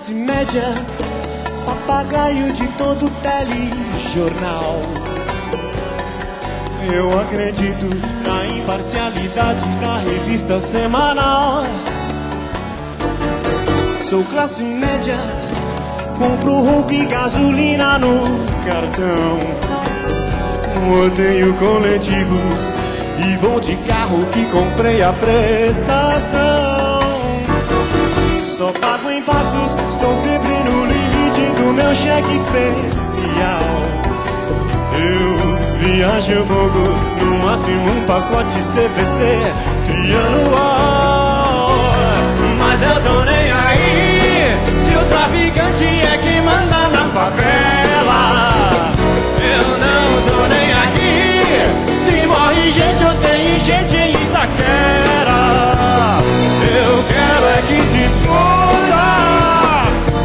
classe média, papagaio de todo telejornal. Eu acredito na imparcialidade da revista semanal. Sou classe média, compro roupa e gasolina no cartão. Odeio coletivos e vou de carro que comprei a prestação. Só pago impostos, estou sempre no limite do meu cheque especial. Eu viajo pouco, no máximo um pacote CVC trianual. Mas eu tô nem aí se o traficante é quem manda na favela. Eu não tô nem aqui se morre gente ou tem gente em Itaquera. Eu quero é que se exploda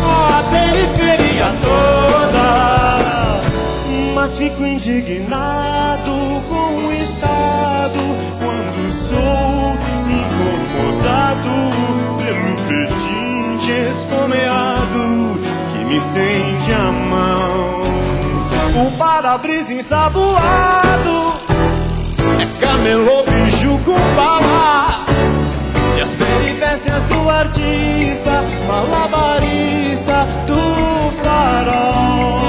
a periferia toda. Mas fico indignado com o Estado quando sou incomodado pelo pedinte esfomeado que me estende a mão. O para-brisa ensaboado é camelô, biju com bala. E as peripécias do artista, malabarista do farol.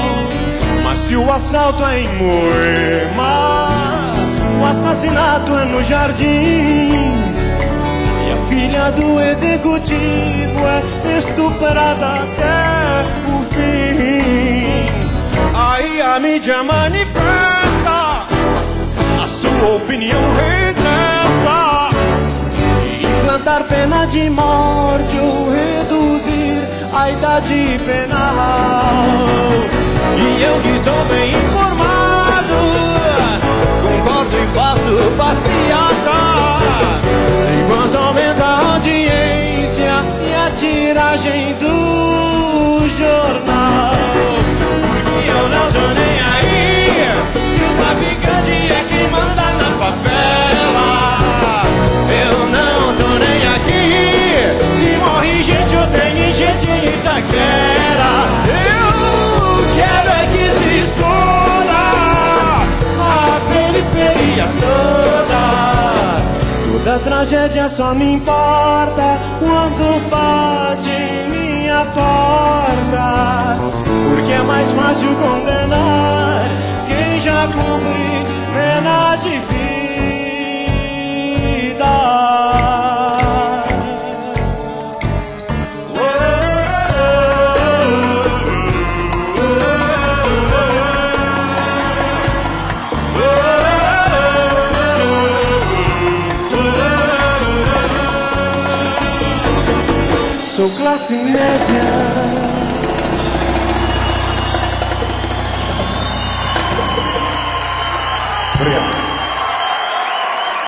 Mas se o assalto é em Moema, o assassinato é nos Jardins. E a filha do executivo é estuprada até o fim. Aí a mídia manifesta a sua opinião regressa de implantar pena de morte ou reduzir a idade penal. E eu que sou bem informado, concordo e faço passeata enquanto aumenta a audiência e a tiragem do jornal. Porque eu não tô nem aí se o traficante é quem manda na favela. Eu não tô nem aqui se morre gente ou tem gente em Itaquera. Eu quero é que se exploda a periferia toda. Toda tragédia só me importa quando bate em minha porta. Porque é mais fácil condenar quem já cumpre pena de vida. Sou classe média.